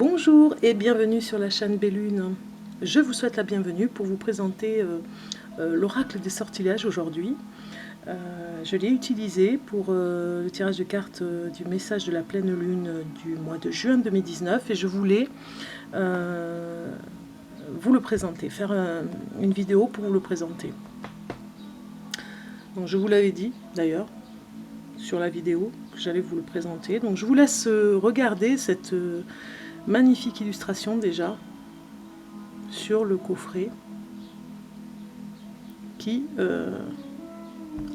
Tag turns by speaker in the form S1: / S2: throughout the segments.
S1: Bonjour et bienvenue sur la chaîne Bellune. Je vous souhaite la bienvenue pour vous présenter l'oracle des sortilèges aujourd'hui. Je l'ai utilisé pour le tirage de cartes du message de la pleine lune du mois de juin 2019 et je voulais vous le présenter, faire une vidéo pour vous le présenter. Donc je vous l'avais dit d'ailleurs sur la vidéo que j'allais vous le présenter. Donc je vous laisse regarder cette magnifique illustration déjà sur le coffret qui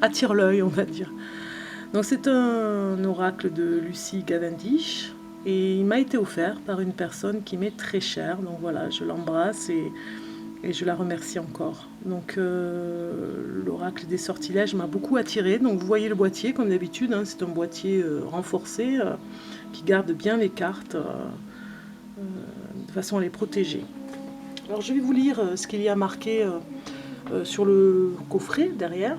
S1: attire l'œil, on va dire. Donc c'est un oracle de Lucy Cavendish et il m'a été offert par une personne qui m'est très chère. Donc voilà, je l'embrasse et je la remercie encore. Donc l'oracle des sortilèges m'a beaucoup attiré. Donc vous voyez le boîtier comme d'habitude, hein, c'est un boîtier renforcé qui garde bien les cartes de façon à les protéger. Alors je vais vous lire ce qu'il y a marqué sur le coffret derrière.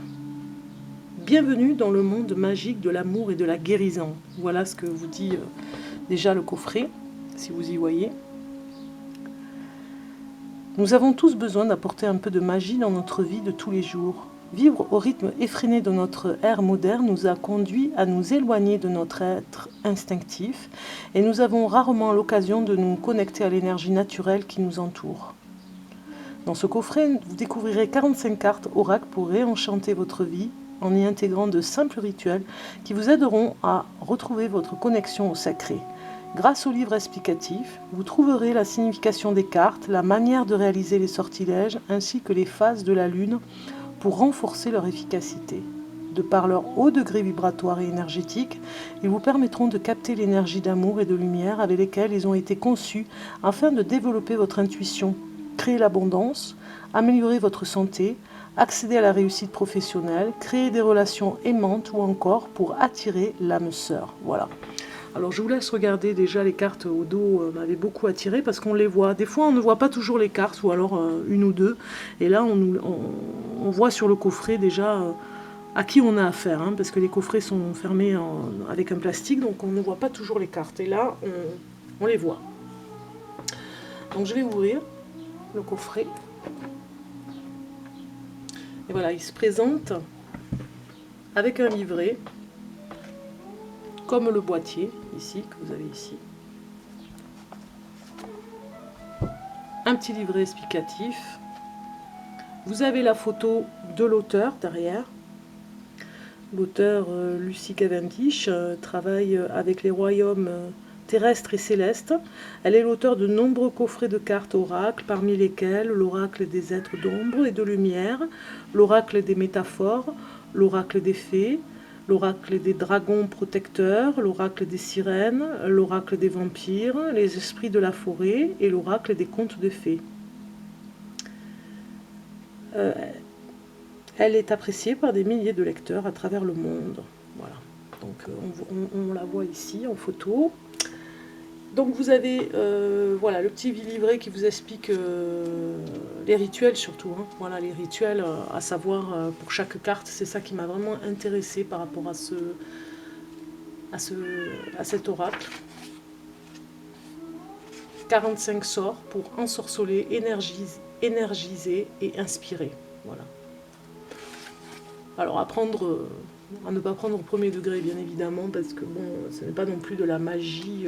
S1: Bienvenue dans le monde magique de l'amour et de la guérison. Voilà ce que vous dit déjà le coffret, si vous y voyez. Nous avons tous besoin d'apporter un peu de magie dans notre vie de tous les jours. Vivre au rythme effréné de notre ère moderne nous a conduits à nous éloigner de notre être instinctif et nous avons rarement l'occasion de nous connecter à l'énergie naturelle qui nous entoure. Dans ce coffret, vous découvrirez 45 cartes oracles pour réenchanter votre vie en y intégrant de simples rituels qui vous aideront à retrouver votre connexion au sacré. Grâce au livre explicatif, vous trouverez la signification des cartes, la manière de réaliser les sortilèges ainsi que les phases de la lune pour renforcer leur efficacité. De par leur haut degré vibratoire et énergétique, ils vous permettront de capter l'énergie d'amour et de lumière avec lesquelles ils ont été conçus afin de développer votre intuition, créer l'abondance, améliorer votre santé, accéder à la réussite professionnelle, créer des relations aimantes ou encore pour attirer l'âme sœur. Voilà. Alors je vous laisse regarder déjà les cartes au dos, m'avaient beaucoup attiré parce qu'on les voit. Des fois on ne voit pas toujours les cartes ou alors une ou deux. Et là on voit sur le coffret déjà à qui on a affaire. Hein, parce que les coffrets sont fermés avec un plastique donc on ne voit pas toujours les cartes. Et là on les voit. Donc je vais ouvrir le coffret. Et voilà, il se présente avec un livret, comme le boîtier, ici, que vous avez ici. Un petit livret explicatif. Vous avez la photo de l'auteur derrière. L'auteur Lucy Cavendish travaille avec les royaumes terrestre et céleste. Elle est l'auteur de nombreux coffrets de cartes oracles, parmi lesquels l'oracle des êtres d'ombre et de lumière, l'oracle des métaphores, l'oracle des fées, l'oracle des dragons protecteurs, l'oracle des sirènes, l'oracle des vampires, les esprits de la forêt et l'oracle des contes de fées. Elle est appréciée par des milliers de lecteurs à travers le monde. Voilà. Donc on la voit ici en photo. Donc vous avez voilà, le petit livret qui vous explique les rituels surtout. Hein. Voilà, les rituels à savoir pour chaque carte. C'est ça qui m'a vraiment intéressée par rapport à cet oracle. 45 sorts pour ensorceler, énergiser et inspirer. Voilà. Alors à ne pas prendre au premier degré bien évidemment parce que bon, ce n'est pas non plus de la magie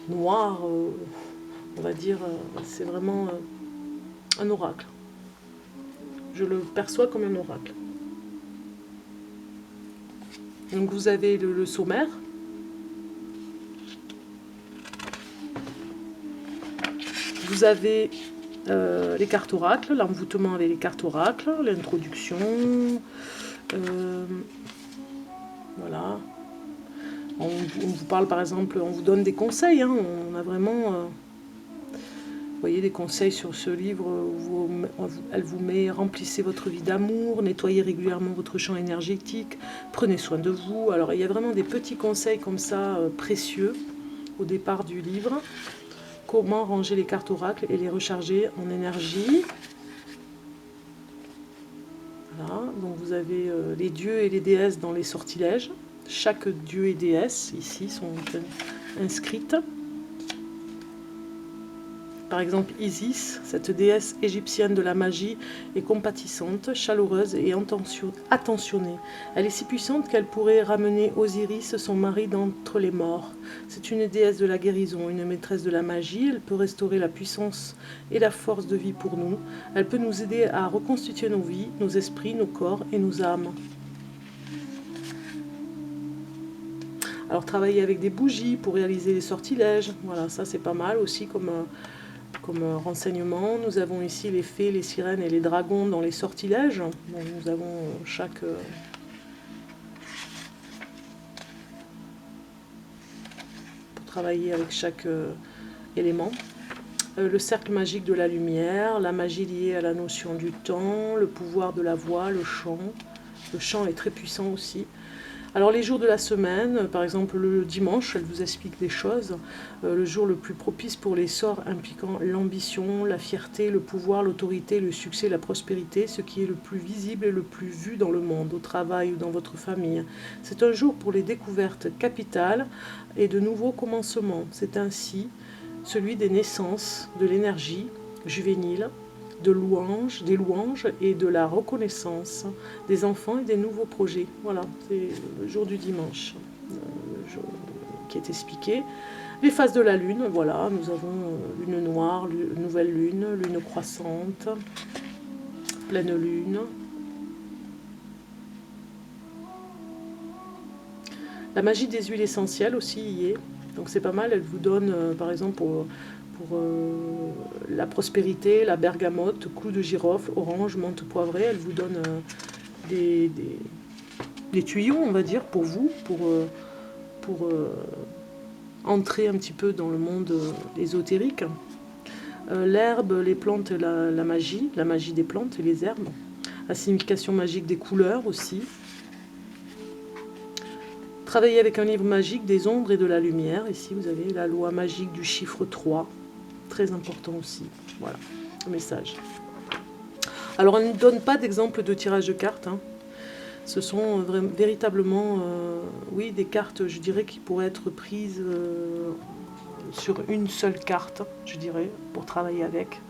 S1: noir, on va dire, c'est vraiment un oracle. Je le perçois comme un oracle. Donc vous avez le sommaire. Vous avez les cartes oracles, l'envoûtement avec les cartes oracles, l'introduction. Voilà. On vous parle par exemple, on vous donne des conseils, hein, on a vraiment, vous voyez, des conseils sur ce livre, où elle vous met, remplissez votre vie d'amour, nettoyez régulièrement votre champ énergétique, prenez soin de vous. Alors il y a vraiment des petits conseils comme ça, précieux, au départ du livre. Comment ranger les cartes oracles et les recharger en énergie. Voilà, donc vous avez les dieux et les déesses dans les sortilèges. Chaque dieu et déesse ici sont inscrites. Par exemple, Isis, cette déesse égyptienne de la magie, est compatissante, chaleureuse et attentionnée. Elle est si puissante qu'elle pourrait ramener Osiris, son mari, d'entre les morts. C'est une déesse de la guérison, une maîtresse de la magie. Elle peut restaurer la puissance et la force de vie pour nous. Elle peut nous aider à reconstituer nos vies, nos esprits, nos corps et nos âmes. Alors travailler avec des bougies pour réaliser les sortilèges, voilà, ça c'est pas mal aussi comme renseignement. Nous avons ici les fées, les sirènes et les dragons dans les sortilèges. Donc nous avons chaque... pour travailler avec chaque élément. Le cercle magique de la lumière, la magie liée à la notion du temps, le pouvoir de la voix, le chant. Le chant est très puissant aussi. Alors les jours de la semaine, par exemple le dimanche, elle vous explique des choses. Le jour le plus propice pour les sorts impliquant l'ambition, la fierté, le pouvoir, l'autorité, le succès, la prospérité, ce qui est le plus visible et le plus vu dans le monde, au travail ou dans votre famille. C'est un jour pour les découvertes capitales et de nouveaux commencements. C'est ainsi celui des naissances, de l'énergie juvénile, des louanges et de la reconnaissance des enfants et des nouveaux projets. Voilà, c'est le jour du dimanche qui est expliqué. Les phases de la lune, voilà, nous avons lune noire, nouvelle lune, lune croissante, pleine lune. La magie des huiles essentielles aussi y est, donc c'est pas mal, elle vous donne par exemple pour la prospérité, la bergamote, clou de girofle, orange, menthe poivrée. Elle vous donne des tuyaux, on va dire, pour vous, pour entrer un petit peu dans le monde ésotérique. L'herbe, les plantes, la magie des plantes et les herbes. La signification magique des couleurs aussi. Travailler avec un livre magique des ombres et de la lumière. Ici, vous avez la loi magique du chiffre 3. Très important aussi. Voilà, le message. Alors, elle ne donne pas d'exemple de tirage de cartes. Hein. Ce sont véritablement, oui, des cartes, je dirais, qui pourraient être prises sur une seule carte, je dirais, pour travailler avec.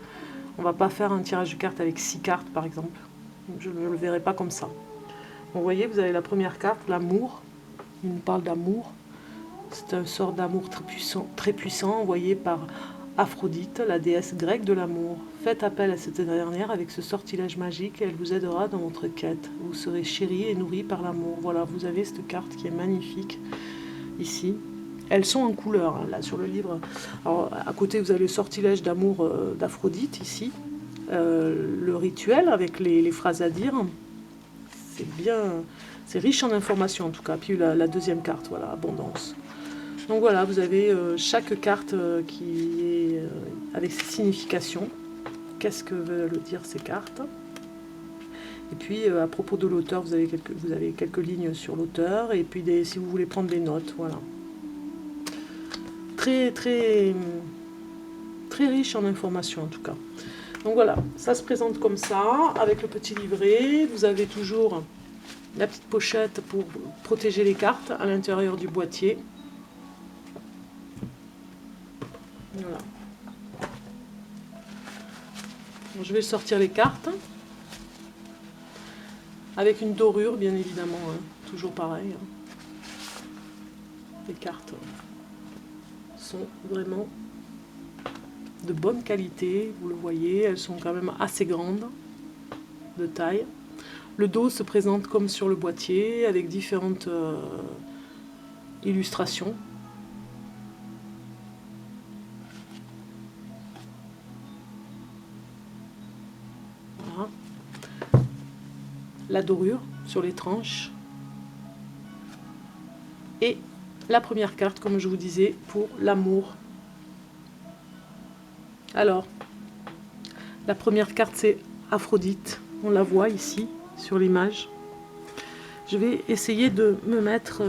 S1: On ne va pas faire un tirage de cartes avec 6 cartes, par exemple. Je ne le verrai pas comme ça. Donc, vous voyez, vous avez la première carte, l'amour. Il nous parle d'amour. C'est un sort d'amour très puissant, envoyé par Aphrodite, la déesse grecque de l'amour. Faites appel à cette dernière avec ce sortilège magique et elle vous aidera dans votre quête. Vous serez chéri et nourri par l'amour. Voilà, vous avez cette carte qui est magnifique ici. Elles sont en couleur, hein, là, sur le livre. Alors, à côté, vous avez le sortilège d'amour d'Aphrodite, ici. Le rituel, avec les phrases à dire. C'est bien... C'est riche en informations, en tout cas. Puis la deuxième carte, voilà, abondance. Donc voilà, vous avez chaque carte qui est avec ses significations. Qu'est-ce que veulent dire ces cartes? Et puis à propos de l'auteur, vous avez quelques lignes sur l'auteur. Et puis si vous voulez prendre des notes, voilà. Très, très, très riche en informations en tout cas. Donc voilà, ça se présente comme ça, avec le petit livret. Vous avez toujours la petite pochette pour protéger les cartes à l'intérieur du boîtier. Voilà. Bon, je vais sortir les cartes. Avec une dorure, bien évidemment. Hein. Toujours pareil. Hein. Les cartes sont vraiment de bonne qualité. Vous le voyez, elles sont quand même assez grandes de taille. Le dos se présente comme sur le boîtier, avec différentes illustrations. Voilà. La dorure sur les tranches. Et la première carte, comme je vous disais, pour l'amour. Alors, la première carte, c'est Aphrodite. On la voit ici, sur l'image. Je vais essayer de me mettre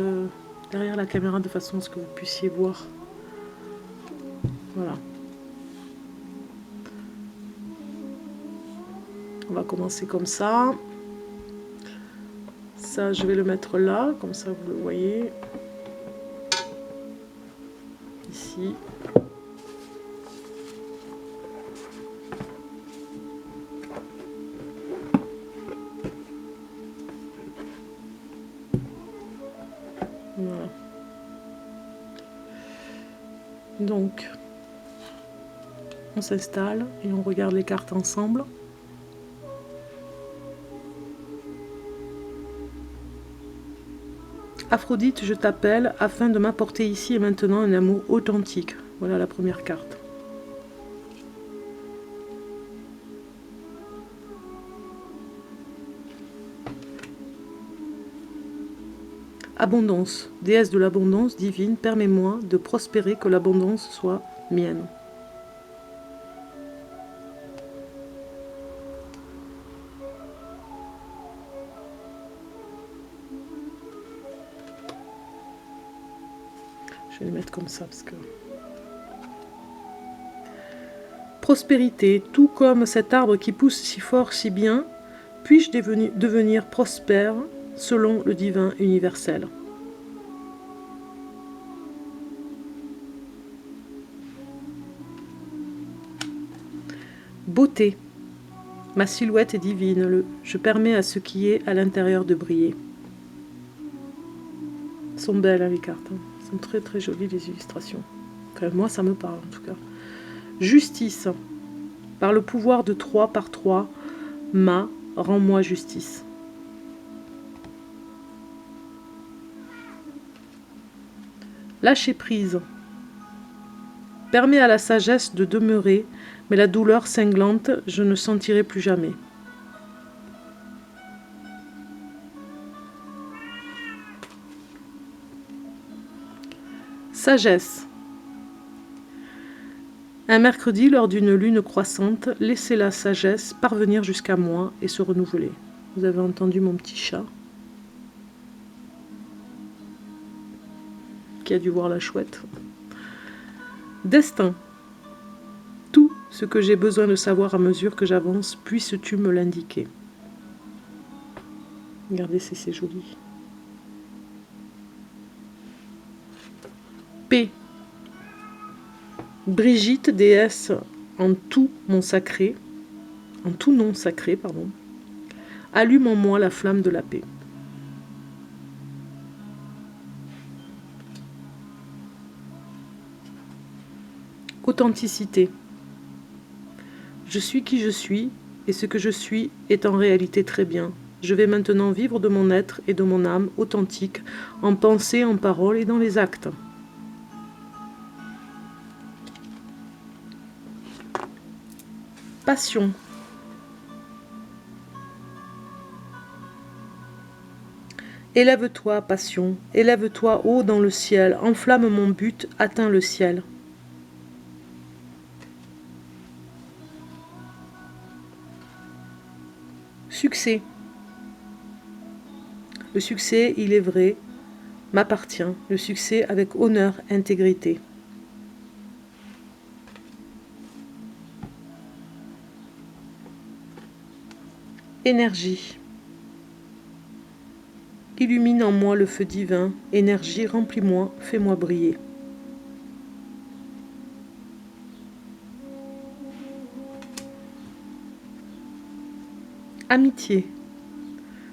S1: derrière la caméra de façon à ce que vous puissiez voir. Voilà. On va commencer comme ça. Ça, je vais le mettre là, comme ça vous le voyez. Ici. Donc, on s'installe et on regarde les cartes ensemble. Aphrodite, je t'appelle afin de m'apporter ici et maintenant un amour authentique. Voilà la première carte. Abondance, déesse de l'abondance divine, permets-moi de prospérer, que l'abondance soit mienne. Je vais les mettre comme ça parce que... Prospérité, tout comme cet arbre qui pousse si fort, si bien, puis-je devenir prospère selon le divin universel. Beauté, ma silhouette est divine, je permets à ce qui est à l'intérieur de briller. Elles sont belles hein, les cartes, hein. Elles sont très très jolies les illustrations. Enfin, moi ça me parle en tout cas. Justice, par le pouvoir de 3 par 3, rends-moi justice. Lâcher prise, permet à la sagesse de demeurer, mais la douleur cinglante, je ne sentirai plus jamais. Sagesse. Un mercredi, lors d'une lune croissante, laissez la sagesse parvenir jusqu'à moi et se renouveler. Vous avez entendu mon petit chat qui a dû voir la chouette. Destin. Tout ce que j'ai besoin de savoir à mesure que j'avance, puisses-tu me l'indiquer. Regardez si c'est joli. P. Brigitte, déesse en tout nom sacré, allume en moi la flamme de la paix. Authenticité. Je suis qui je suis, et ce que je suis est en réalité très bien. Je vais maintenant vivre de mon être et de mon âme authentique, en pensée, en parole et dans les actes. Passion. Élève-toi, passion, élève-toi haut dans le ciel, enflamme mon but, atteins le ciel. Succès. Le succès, il est vrai, m'appartient. Le succès avec honneur, intégrité. Énergie. Illumine en moi le feu divin. Énergie, remplis-moi, fais-moi briller. Amitié.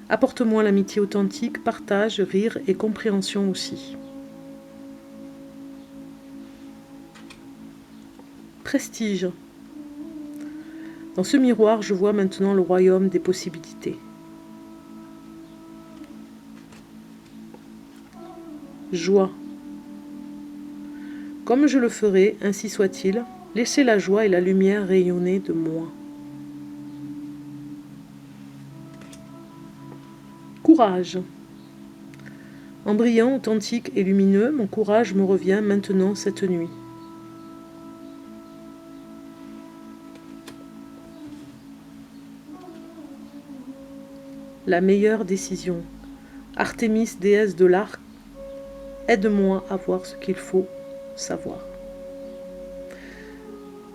S1: Apporte-moi l'amitié authentique, partage, rire et compréhension aussi. Prestige. Dans ce miroir, je vois maintenant le royaume des possibilités. Joie. Comme je le ferai, ainsi soit-il, laissez la joie et la lumière rayonner de moi. Courage. En brillant, authentique et lumineux, mon courage me revient maintenant cette nuit. La meilleure décision. Artémis, déesse de l'arc, aide-moi à voir ce qu'il faut savoir.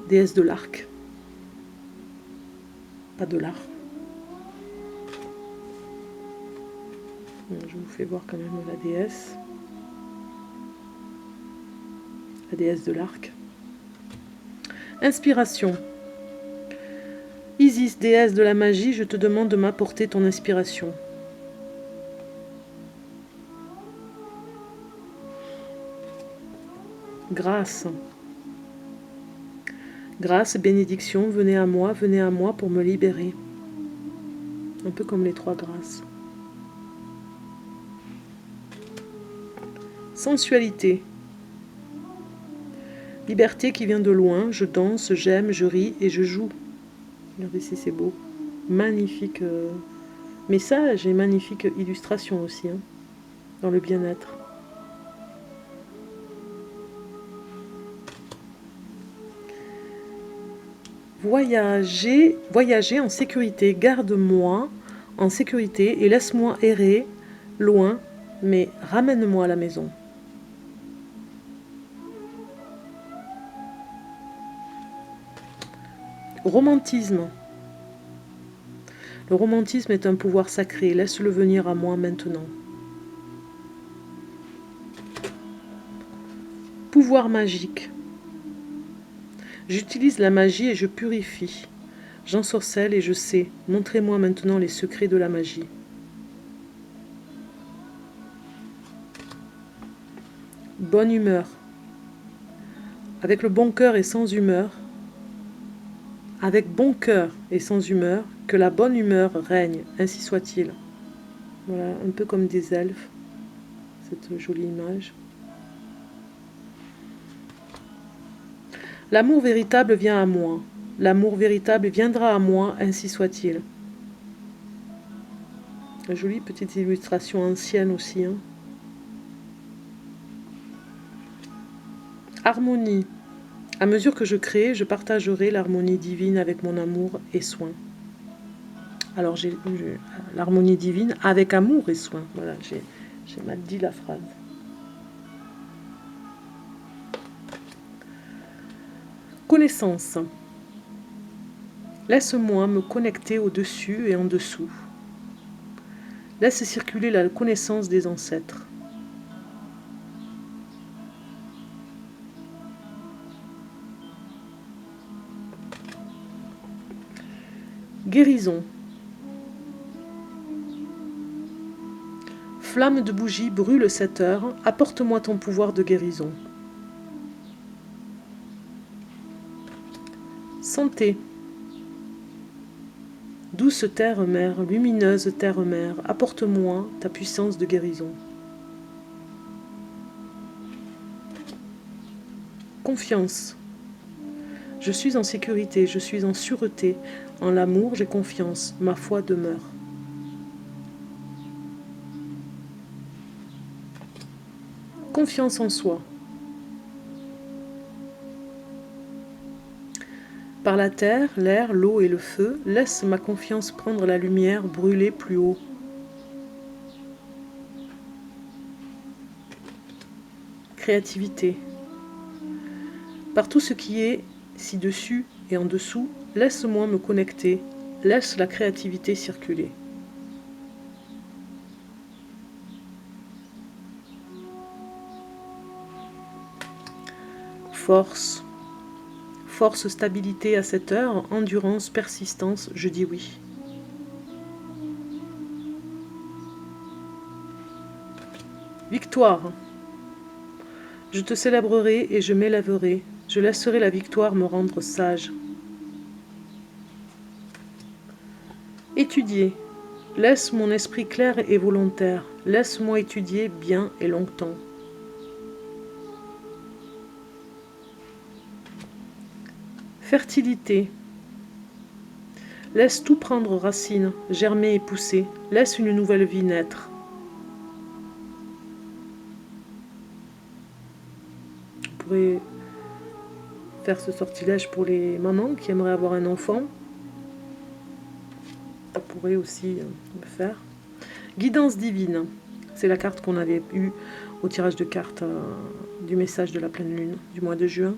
S1: Déesse de l'arc. Pas de l'art. Je vous fais voir quand même la déesse. La déesse de l'arc. Inspiration. Isis, déesse de la magie, je te demande de m'apporter ton inspiration. Grâce. Grâce, bénédiction, venez à moi pour me libérer. Un peu comme les 3 grâces. Sensualité. Liberté qui vient de loin, je danse, j'aime, je ris et je joue. Regardez si c'est beau. Magnifique message et magnifique illustration aussi, hein, dans le bien-être. Voyager en sécurité, garde-moi en sécurité et laisse-moi errer loin, mais ramène-moi à la maison. Romantisme. Le romantisme est un pouvoir sacré, laisse-le venir à moi maintenant. Pouvoir magique. J'utilise la magie et je purifie. J'ensorcelle et je sais. Montrez-moi maintenant les secrets de la magie. Bonne humeur. Avec le bon cœur et sans humeur, avec bon cœur et sans humeur, que la bonne humeur règne, ainsi soit-il. Voilà, un peu comme des elfes, cette jolie image. L'amour véritable vient à moi. L'amour véritable viendra à moi, ainsi soit-il. Une jolie petite illustration ancienne aussi. Hein. Harmonie. À mesure que je crée, je partagerai l'harmonie divine avec mon amour et soin. Alors j'ai l'harmonie divine avec amour et soin. Voilà, j'ai mal dit la phrase. Connaissance. Laisse-moi me connecter au-dessus et en dessous. Laisse circuler la connaissance des ancêtres. Guérison. Flamme de bougie brûle cette heure, apporte-moi ton pouvoir de guérison. Santé. Douce terre-mère, lumineuse terre-mère, apporte-moi ta puissance de guérison. Confiance. Je suis en sécurité, je suis en sûreté. En l'amour, j'ai confiance, ma foi demeure. Confiance en soi. Par la terre, l'air, l'eau et le feu, laisse ma confiance prendre la lumière, brûler plus haut. Créativité. Par tout ce qui est ci-dessus et en dessous, laisse-moi me connecter, laisse la créativité circuler. Force. Force, stabilité à cette heure, endurance, persistance, je dis oui. Victoire. Je te célébrerai et je m'élèverai. Je laisserai la victoire me rendre sage. Étudier. Laisse mon esprit clair et volontaire. Laisse-moi étudier bien et longtemps. Fertilité. Laisse tout prendre racine, germer et pousser. Laisse une nouvelle vie naître. On pourrait faire ce sortilège pour les mamans qui aimeraient avoir un enfant. Ça pourrait aussi le faire. Guidance divine. C'est la carte qu'on avait eue au tirage de cartes du message de la pleine lune du mois de juin.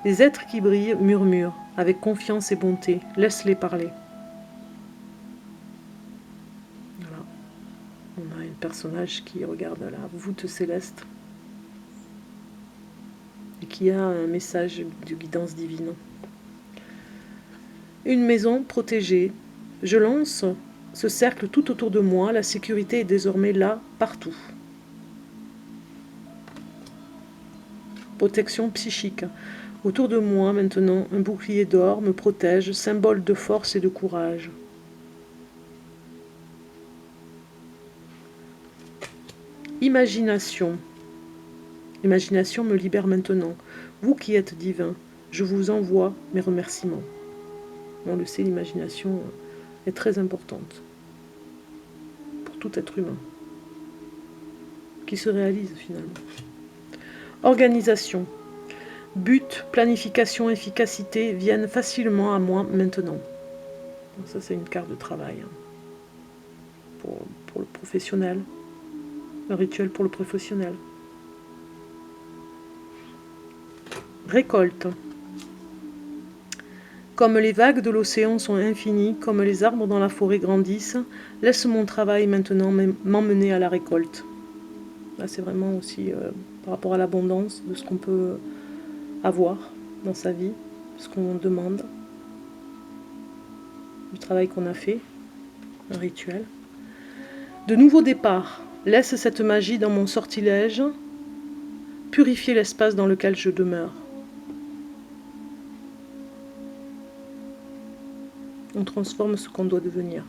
S1: Les êtres qui brillent murmurent avec confiance et bonté. Laisse-les parler. Voilà. On a un personnage qui regarde la voûte céleste et qui a un message de guidance divine. Une maison protégée. Je lance ce cercle tout autour de moi. La sécurité est désormais là, partout. protection psychique. Autour de moi, maintenant, un bouclier d'or me protège, symbole de force et de courage. Imagination. L'imagination me libère maintenant. Vous qui êtes divin, je vous envoie mes remerciements. On le sait, l'imagination est très importante pour tout être humain, qui se réalise finalement. Organisation. But, planification, efficacité viennent facilement à moi maintenant. Donc ça, c'est une carte de travail pour le professionnel. Un rituel pour le professionnel. Récolte. Comme les vagues de l'océan sont infinies, comme les arbres dans la forêt grandissent, laisse mon travail maintenant m'emmener à la récolte. Là, c'est vraiment aussi par rapport à l'abondance de ce qu'on peut avoir dans sa vie, ce qu'on demande, du travail qu'on a fait, un rituel. De nouveaux départs. Laisse cette magie dans mon sortilège, purifier l'espace dans lequel je demeure. On transforme ce qu'on doit devenir.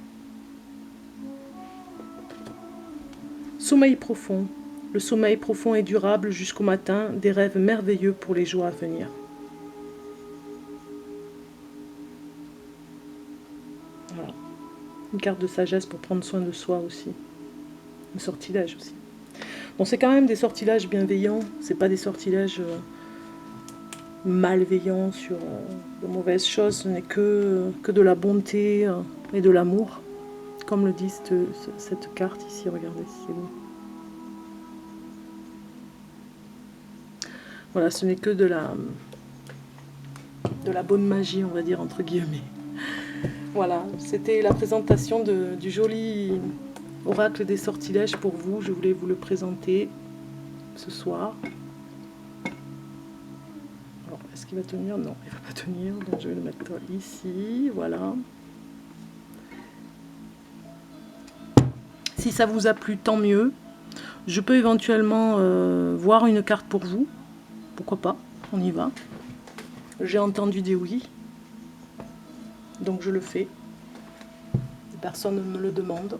S1: Sommeil profond. Le sommeil profond est durable jusqu'au matin, des rêves merveilleux pour les jours à venir. Voilà. Une carte de sagesse pour prendre soin de soi aussi. Un sortilège aussi. Bon, c'est quand même des sortilèges bienveillants, c'est pas des sortilèges malveillants sur de mauvaises choses, ce n'est que de la bonté et de l'amour, comme le dit cette carte ici, regardez, c'est beau. Voilà, ce n'est que de la bonne magie, on va dire, entre guillemets. Voilà, c'était la présentation du joli oracle des sortilèges pour vous. Je voulais vous le présenter ce soir. Alors, est-ce qu'il va tenir? Non, il ne va pas tenir, donc je vais le mettre ici, voilà. Si ça vous a plu, tant mieux. Je peux éventuellement voir une carte pour vous. Pourquoi pas, on y va. J'ai entendu des oui, donc je le fais. Personne ne me le demande.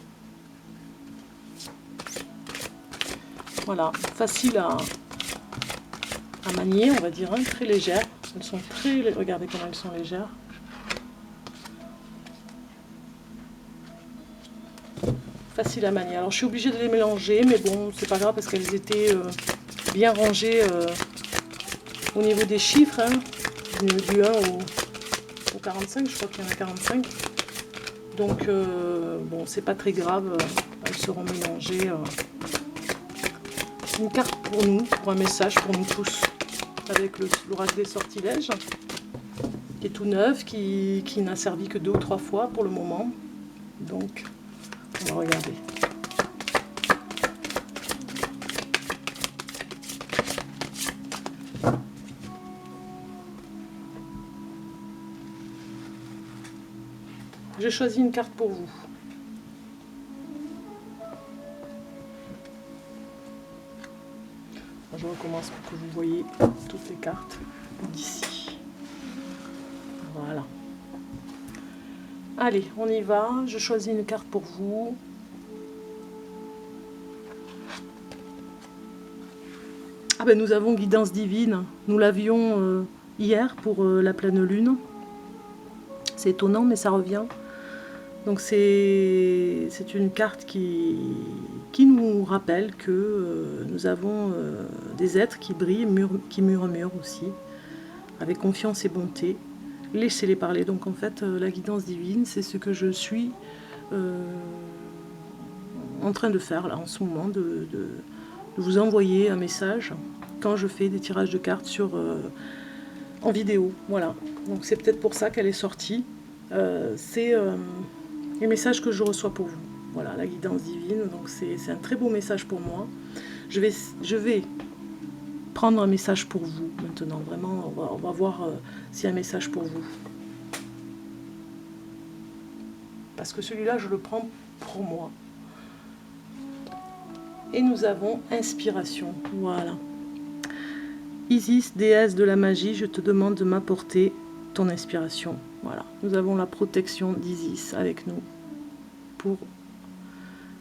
S1: Voilà, facile à manier, on va dire, hein, très légère. Elles sont très... Regardez comment elles sont légères. Facile à manier. Alors je suis obligée de les mélanger, mais bon, c'est pas grave parce qu'elles étaient bien rangées au niveau des chiffres, hein, du 1 au 45, je crois qu'il y en a 45. Donc, bon, c'est pas très grave, elles seront mélangées. Une carte pour nous, pour un message pour nous tous, avec l'oracle des sortilèges, qui est tout neuf, qui n'a servi que 2 ou 3 fois pour le moment. Donc, on va regarder. J'ai choisi une carte pour vous. Je recommence pour que vous voyez toutes les cartes d'ici. Voilà. Allez, on y va. Je choisis une carte pour vous. Ah ben nous avons guidance divine. Nous l'avions hier pour la pleine lune. C'est étonnant, mais ça revient. Donc c'est une carte qui nous rappelle que nous avons des êtres qui brillent, qui murmurent aussi, avec confiance et bonté. Laissez-les parler. Donc en fait, la guidance divine, c'est ce que je suis en train de faire là en ce moment, de vous envoyer un message quand je fais des tirages de cartes en vidéo. Voilà. Donc c'est peut-être pour ça qu'elle est sortie. C'est les messages que je reçois pour vous. Voilà, la guidance divine. Donc c'est un très beau message pour moi. Je vais prendre un message pour vous maintenant. Vraiment, on va voir s'il y a un message pour vous. Parce que celui-là, je le prends pour moi. Et nous avons inspiration. Voilà. Isis, déesse de la magie, je te demande de m'apporter ton inspiration. Voilà, nous avons la protection d'Isis avec nous pour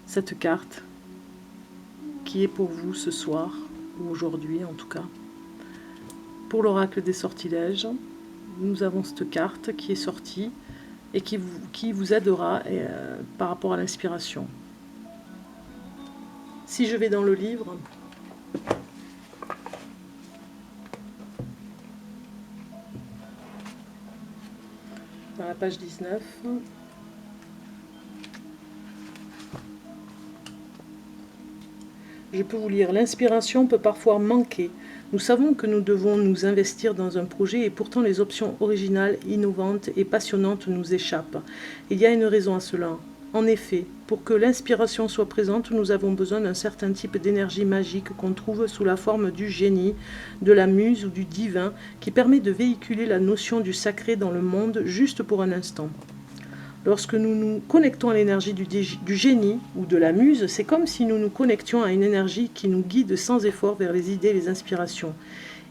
S1: cette carte qui est pour vous ce soir, ou aujourd'hui en tout cas. Pour l'oracle des sortilèges, nous avons cette carte qui est sortie et qui vous aidera par rapport à l'inspiration. Si je vais dans le livre, dans la page 19, je peux vous lire: l'inspiration peut parfois manquer. Nous savons que nous devons nous investir dans un projet et pourtant les options originales, innovantes et passionnantes nous échappent. Il y a une raison à cela. En effet, pour que l'inspiration soit présente, nous avons besoin d'un certain type d'énergie magique qu'on trouve sous la forme du génie, de la muse ou du divin, qui permet de véhiculer la notion du sacré dans le monde juste pour un instant. Lorsque nous nous connectons à l'énergie du génie ou de la muse, c'est comme si nous nous connections à une énergie qui nous guide sans effort vers les idées et les inspirations.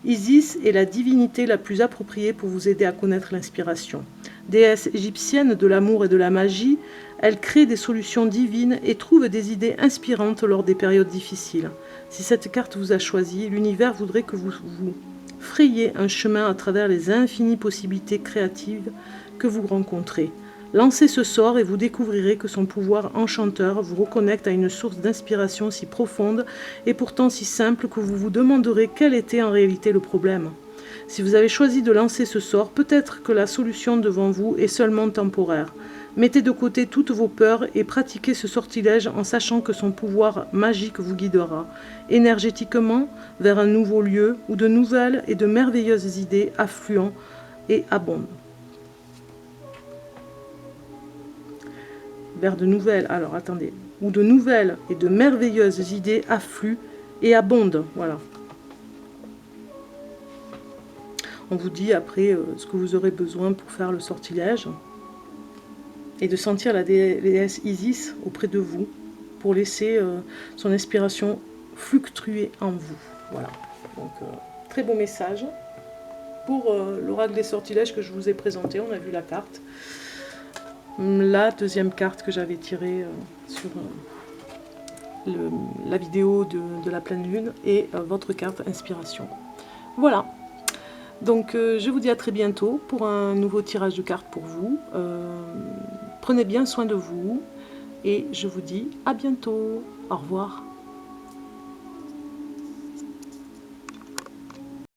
S1: Isis est la divinité la plus appropriée pour vous aider à connaître l'inspiration. Déesse égyptienne de l'amour et de la magie, elle crée des solutions divines et trouve des idées inspirantes lors des périodes difficiles. Si cette carte vous a choisi, l'univers voudrait que vous frayiez un chemin à travers les infinies possibilités créatives que vous rencontrez. Lancez ce sort et vous découvrirez que son pouvoir enchanteur vous reconnecte à une source d'inspiration si profonde et pourtant si simple que vous vous demanderez quel était en réalité le problème. Si vous avez choisi de lancer ce sort, peut-être que la solution devant vous est seulement temporaire. Mettez de côté toutes vos peurs et pratiquez ce sortilège en sachant que son pouvoir magique vous guidera énergétiquement vers un nouveau lieu où de nouvelles et de merveilleuses idées affluent et abondent. Vers de nouvelles, alors attendez, où de nouvelles et de merveilleuses idées affluent et abondent, voilà. On vous dit après ce que vous aurez besoin pour faire le sortilège et de sentir la déesse Isis auprès de vous pour laisser son inspiration fluctuer en vous, voilà. Donc très beau message pour l'oracle des sortilèges que je vous ai présenté. On a vu la carte. La deuxième carte que j'avais tirée sur la vidéo de la pleine lune et votre carte inspiration. Voilà, donc je vous dis à très bientôt pour un nouveau tirage de cartes pour vous. Prenez bien soin de vous et je vous dis à bientôt. Au revoir.